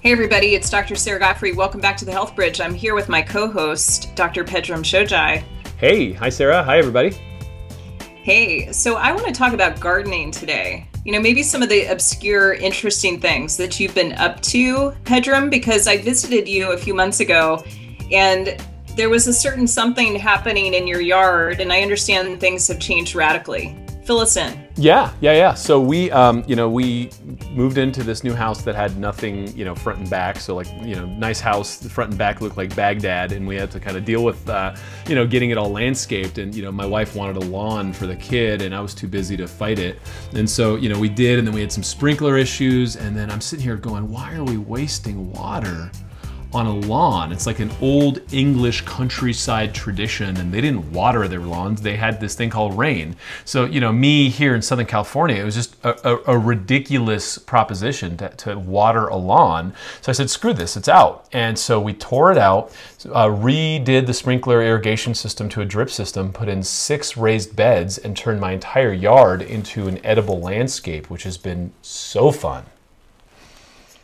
Hey everybody, it's Dr. Sarah Godfrey. Welcome back to the Health Bridge. I'm here with my co-host, Dr. Pedram Shojai. Hey, hi Sarah, hi everybody. Hey, so I want to talk about gardening today. You know, maybe some of the obscure, interesting things that you've been up to, Pedram, because I visited you a few months ago and there was a certain something happening in your yard, and I understand things have changed radically. Fill us in. Yeah. So we, we moved into this new house that had nothing, front and back. So nice house, the front and back looked like Baghdad, and we had to kind of deal with, getting it all landscaped. And, my wife wanted a lawn for the kid, and I was too busy to fight it. And so, we did, and then we had some sprinkler issues. And then I'm sitting here going, why are we wasting water on a lawn? It's like an old English countryside tradition, and they didn't water their lawns. They had this thing called rain. So, me here in Southern California, it was just a ridiculous proposition to water a lawn. So I said, screw this, it's out. And so we tore it out, redid the sprinkler irrigation system to a drip system, put in 6 raised beds, and turned my entire yard into an edible landscape, which has been so fun.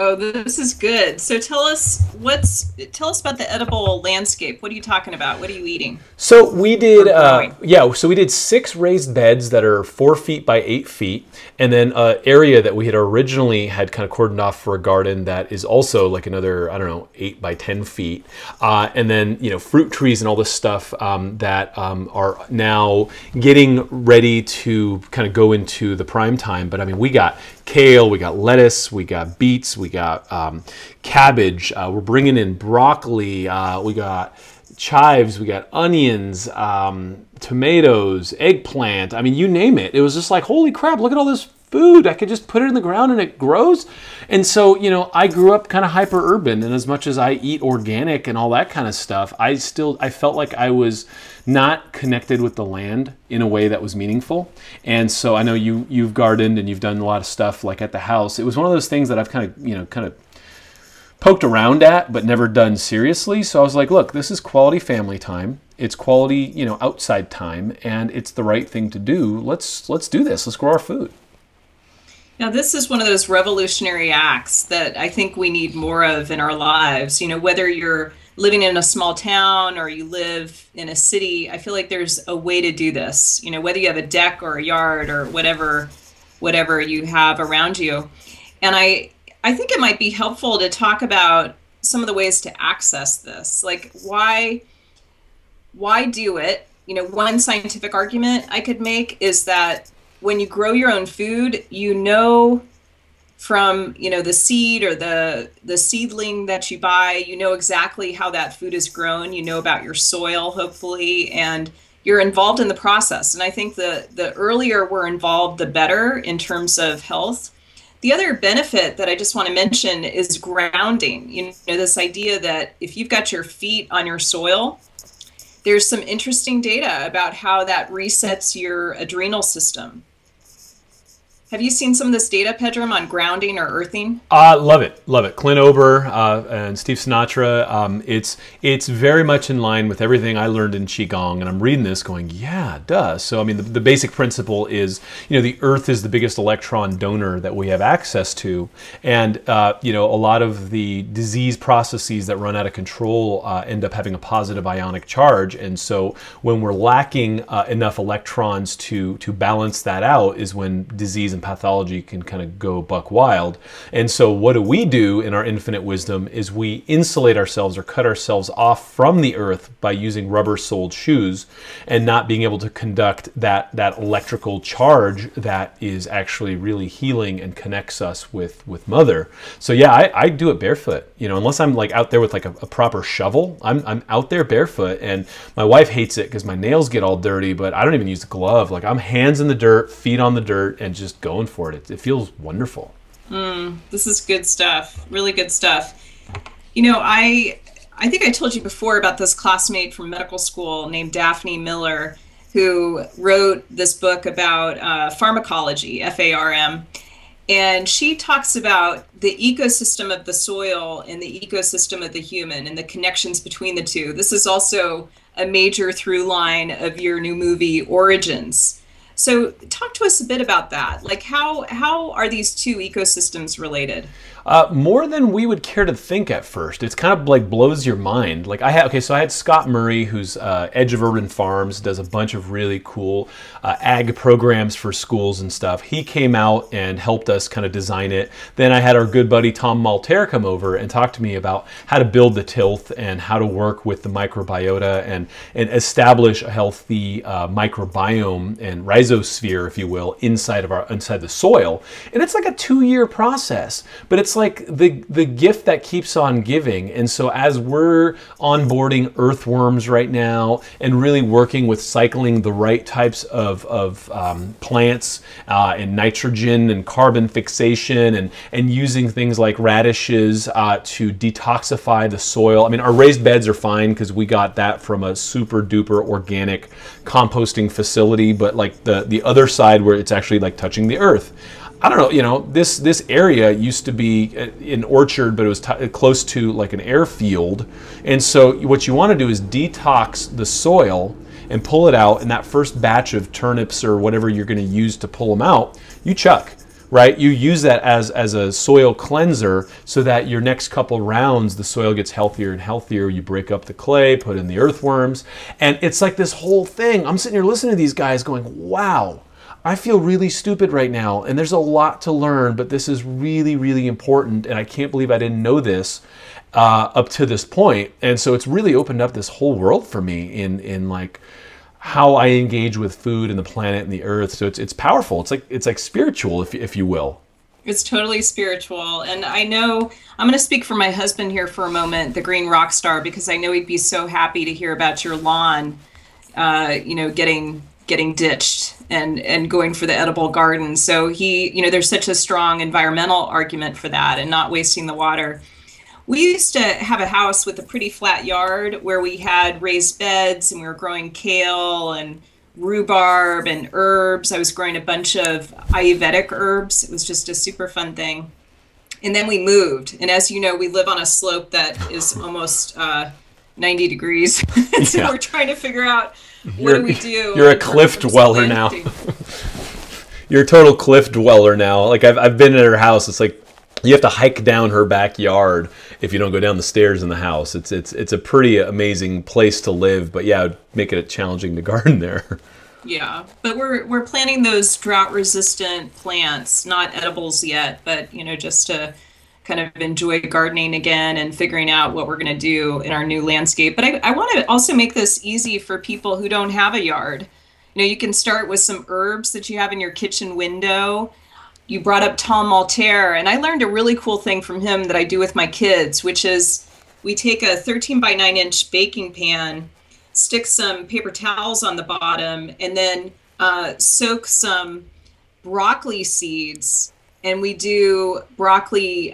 Oh, this is good. So tell us about the edible landscape. What are you talking about? What are you eating? So we did, so we did 6 raised beds that are 4 feet by 8 feet, and then an area that we had originally had kind of cordoned off for a garden that is also like another, 8 by 10 feet, and then fruit trees and all this stuff that are now getting ready to kind of go into the prime time. But I mean, we got kale, we got lettuce, we got beets, we got cabbage, we're bringing in broccoli, we got chives, we got onions, tomatoes, eggplant. I mean, you name it. It was just like, holy crap, look at all this food. I could just put it in the ground and it grows. And so, I grew up kind of hyper urban, and as much as I eat organic and all that kind of stuff, I felt like I was not connected with the land in a way that was meaningful. And so I know you've gardened and you've done a lot of stuff like at the house. It was one of those things that I've kind of poked around at, but never done seriously. So I was like, look, this is quality family time. It's quality, outside time, and it's the right thing to do. Let's do this. Let's grow our food. Now, this is one of those revolutionary acts that I think we need more of in our lives. Whether you're living in a small town or you live in a city, I feel like there's a way to do this. Whether you have a deck or a yard or whatever you have around you. And I think it might be helpful to talk about some of the ways to access this. Like, why do it? One scientific argument I could make is that when you grow your own food, from the seed or the seedling that you buy, exactly how that food is grown, about your soil, hopefully, and you're involved in the process. And I think the earlier we're involved, the better in terms of health. The other benefit that I just want to mention is grounding. This idea that if you've got your feet on your soil, there's some interesting data about how that resets your adrenal system. Have you seen some of this data, Pedram, on grounding or earthing? Love it. Clint Ober and Steve Sinatra. It's very much in line with everything I learned in Qigong, and I'm reading this going, yeah, it does. So I mean, the basic principle is, the Earth is the biggest electron donor that we have access to, and a lot of the disease processes that run out of control end up having a positive ionic charge, and so when we're lacking enough electrons to balance that out is when disease and pathology can kind of go buck wild. And so what do we do in our infinite wisdom is we insulate ourselves or cut ourselves off from the earth by using rubber-soled shoes and not being able to conduct that electrical charge that is actually really healing and connects us with Mother. So yeah, I do it barefoot. Unless I'm like out there with like a proper shovel, I'm out there barefoot, and my wife hates it because my nails get all dirty, but I don't even use a glove. Like, I'm hands in the dirt, feet on the dirt, and just going for it. It feels wonderful. This is good stuff. Really good stuff. I think I told you before about this classmate from medical school named Daphne Miller, who wrote this book about pharmacology, FARM. And she talks about the ecosystem of the soil and the ecosystem of the human and the connections between the two. This is also a major through line of your new movie, Origins. So talk to us a bit about that. Like, how are these two ecosystems related? More than we would care to think at first. It's kind of like blows your mind. Like so I had Scott Murray, who's Edge of Urban Farms, does a bunch of really cool ag programs for schools and stuff. He came out and helped us kind of design it. Then I had our good buddy Tom Malter come over and talk to me about how to build the tilth and how to work with the microbiota and establish a healthy microbiome and rhizosphere, if you will, inside the soil. And it's like a 2-year process, but it's like the gift that keeps on giving. And so as we're onboarding earthworms right now and really working with cycling the right types of plants and nitrogen and carbon fixation and using things like radishes to detoxify the soil. I mean, our raised beds are fine because we got that from a super duper organic composting facility, but like the other side where it's actually like touching the earth, I don't know, this area used to be an orchard, but it was close to like an airfield. And so what you want to do is detox the soil and pull it out. And that first batch of turnips or whatever you're going to use to pull them out, you chuck, right? You use that as a soil cleanser so that your next couple rounds, the soil gets healthier and healthier. You break up the clay, put in the earthworms. And it's like this whole thing. I'm sitting here listening to these guys going, wow. I feel really stupid right now, and there's a lot to learn, but this is really, really important, and I can't believe I didn't know this up to this point. And so it's really opened up this whole world for me in like how I engage with food and the planet and the earth. So it's powerful. It's like spiritual, if you will. It's totally spiritual. And I know I'm going to speak for my husband here for a moment, the green rock star, because I know he'd be so happy to hear about your lawn, getting ditched and going for the edible garden. So there's such a strong environmental argument for that and not wasting the water. We used to have a house with a pretty flat yard where we had raised beds and we were growing kale and rhubarb and herbs. I was growing a bunch of Ayurvedic herbs. It was just a super fun thing. And then we moved. And as you know, we live on a slope that is almost 90 degrees. So we're trying to figure out what do we do. You're a cliff dweller now. You're a total cliff dweller now. Like I've been at her house. It's like you have to hike down her backyard if you don't go down the stairs in the house. It's a pretty amazing place to live, but yeah, it would make it challenging to garden there. Yeah, but we're planting those drought-resistant plants, not edibles yet, but just to kind of enjoy gardening again and figuring out what we're going to do in our new landscape. But I want to also make this easy for people who don't have a yard. You can start with some herbs that you have in your kitchen window. You brought up Tom Malter, and I learned a really cool thing from him that I do with my kids, which is we take a 13 by 9 inch baking pan, stick some paper towels on the bottom, and then soak some broccoli seeds. And we do broccoli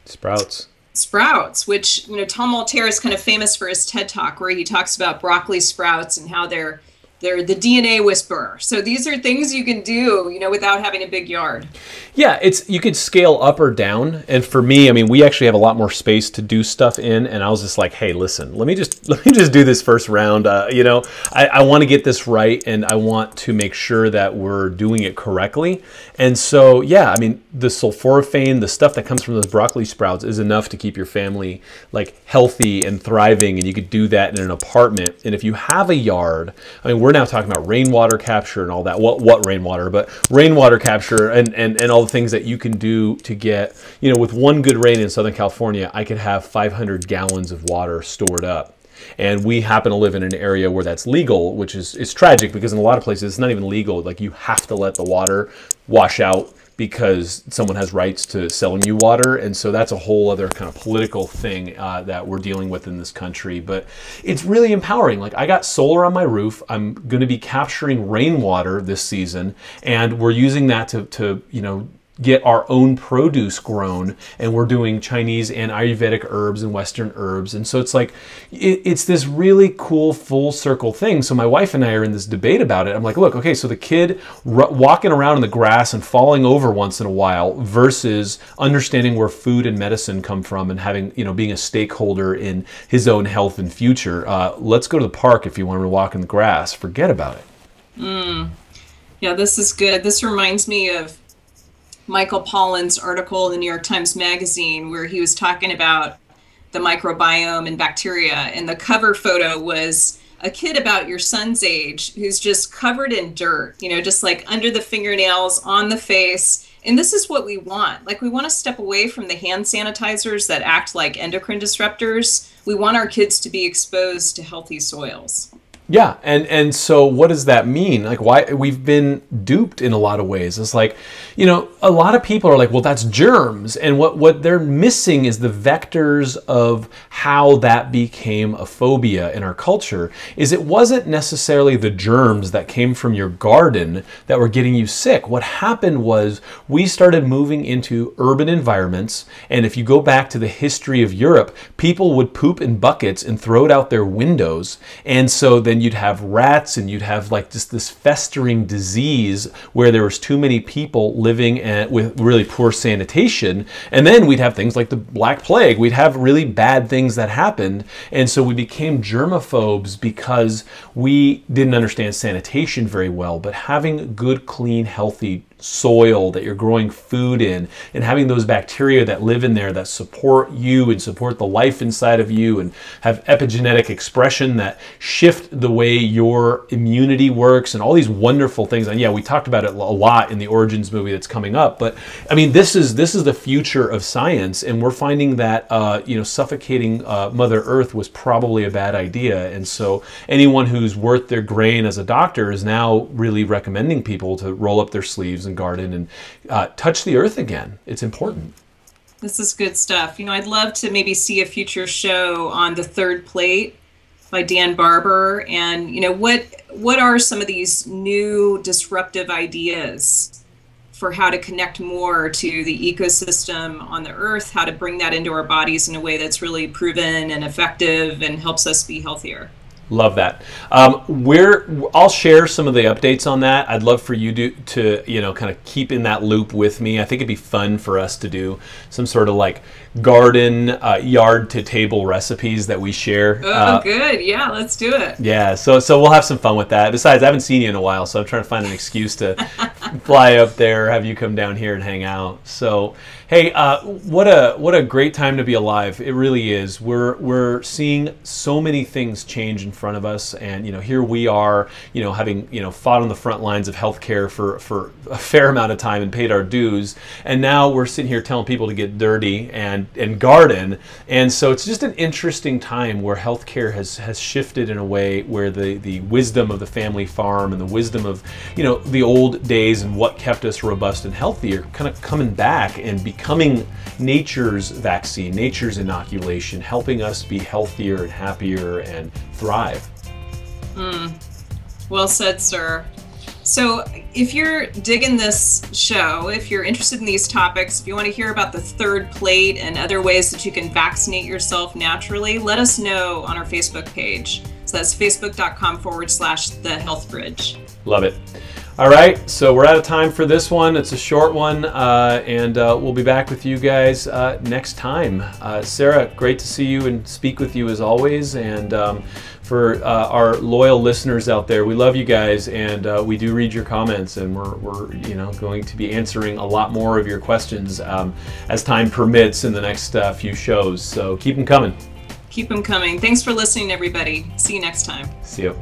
sprouts, which Tom Malter is kind of famous for his TED Talk, where he talks about broccoli sprouts and how they're the DNA whisperer. So these are things you can do, without having a big yard. Yeah, you could scale up or down. And for me, I mean, we actually have a lot more space to do stuff in. And I was just like, hey, listen, let me just do this first round. I want to get this right, and I want to make sure that we're doing it correctly. And so, yeah, I mean, the sulforaphane, the stuff that comes from those broccoli sprouts is enough to keep your family like healthy and thriving. And you could do that in an apartment. And if you have a yard, I mean, we're now talking about rainwater capture and all that. What rainwater? But rainwater capture and all the things that you can do to get, with one good rain in Southern California, I could have 500 gallons of water stored up. And we happen to live in an area where that's legal, which is tragic because in a lot of places it's not even legal. Like you have to let the water wash out because someone has rights to selling you water. And so that's a whole other kind of political thing that we're dealing with in this country. But it's really empowering. Like I got solar on my roof. I'm going to be capturing rainwater this season, and we're using that to get our own produce grown, and we're doing Chinese and Ayurvedic herbs and Western herbs. And so it's like, it's this really cool full circle thing. So my wife and I are in this debate about it. I'm like, look, okay, so the kid walking around in the grass and falling over once in a while versus understanding where food and medicine come from and having, being a stakeholder in his own health and future. Let's go to the park if you want to walk in the grass. Forget about it. Yeah, this is good. This reminds me of Michael Pollan's article in the New York Times Magazine where he was talking about the microbiome and bacteria. And the cover photo was a kid about your son's age who's just covered in dirt, you know, just like under the fingernails, on the face. And this is what we want. Like, we want to step away from the hand sanitizers that act like endocrine disruptors. We want our kids to be exposed to healthy soils. Yeah, and so what does that mean? Like, why we've been duped in a lot of ways. It's like, you know, a lot of people are like, well, that's germs. And what they're missing is the vectors of how that became a phobia in our culture. Is it wasn't necessarily the germs that came from your garden that were getting you sick. What happened was we started moving into urban environments. And if you go back to the history of Europe, people would poop in buckets and throw it out their windows. And so then you'd have rats and you'd have like just this festering disease where there was too many people living with really poor sanitation. And then we'd have things like the Black Plague. We'd have really bad things that happened. And so we became germaphobes because we didn't understand sanitation very well. But having good, clean, healthy soil that you're growing food in and having those bacteria that live in there that support you and support the life inside of you and have epigenetic expression that shift the way your immunity works and all these wonderful things. And yeah, we talked about it a lot in the Origins movie that's coming up, but I mean, this is the future of science, and we're finding that you know, suffocating Mother Earth was probably a bad idea. And so anyone who's worth their grain as a doctor is now really recommending people to roll up their sleeves and garden and touch the earth again. It's important. This is good stuff. You know, I'd love to maybe see a future show on The Third Plate by Dan Barber. And, you know, what are some of these new disruptive ideas for how to connect more to the ecosystem on the earth, how to bring that into our bodies in a way that's really proven and effective and helps us be healthier. Love that. I'll share some of the updates on that. I'd love for you to you know, kind of keep in that loop with me. I think it'd be fun for us to do some sort of like garden yard to table recipes that we share. Good. Yeah, let's do it. Yeah, so we'll have some fun with that. Besides, I haven't seen you in a while, so I'm trying to find an excuse to fly up there, have you come down here and hang out. So, hey, what a great time to be alive. It really is. We're seeing so many things change in front of us, and you know, here we are, you know, having, you know, fought on the front lines of healthcare for a fair amount of time and paid our dues, and now we're sitting here telling people to get dirty and garden. And so it's just an interesting time where healthcare has shifted in a way where the wisdom of the family farm and the wisdom of, you know, the old days and what kept us robust and healthy are kind of coming back and becoming nature's vaccine, nature's inoculation, helping us be healthier and happier and thrive. Well said, sir. So if you're digging this show, if you're interested in these topics, if you want to hear about The Third Plate and other ways that you can vaccinate yourself naturally, let us know on our Facebook page. So that's facebook.com/thehealthbridge. Love it. All right, so we're out of time for this one. It's a short one, and we'll be back with you guys next time. Sarah, great to see you and speak with you as always. And for our loyal listeners out there, we love you guys, and we do read your comments, and we're you know, going to be answering a lot more of your questions as time permits in the next few shows. So keep them coming. Keep them coming. Thanks for listening, everybody. See you next time. See you.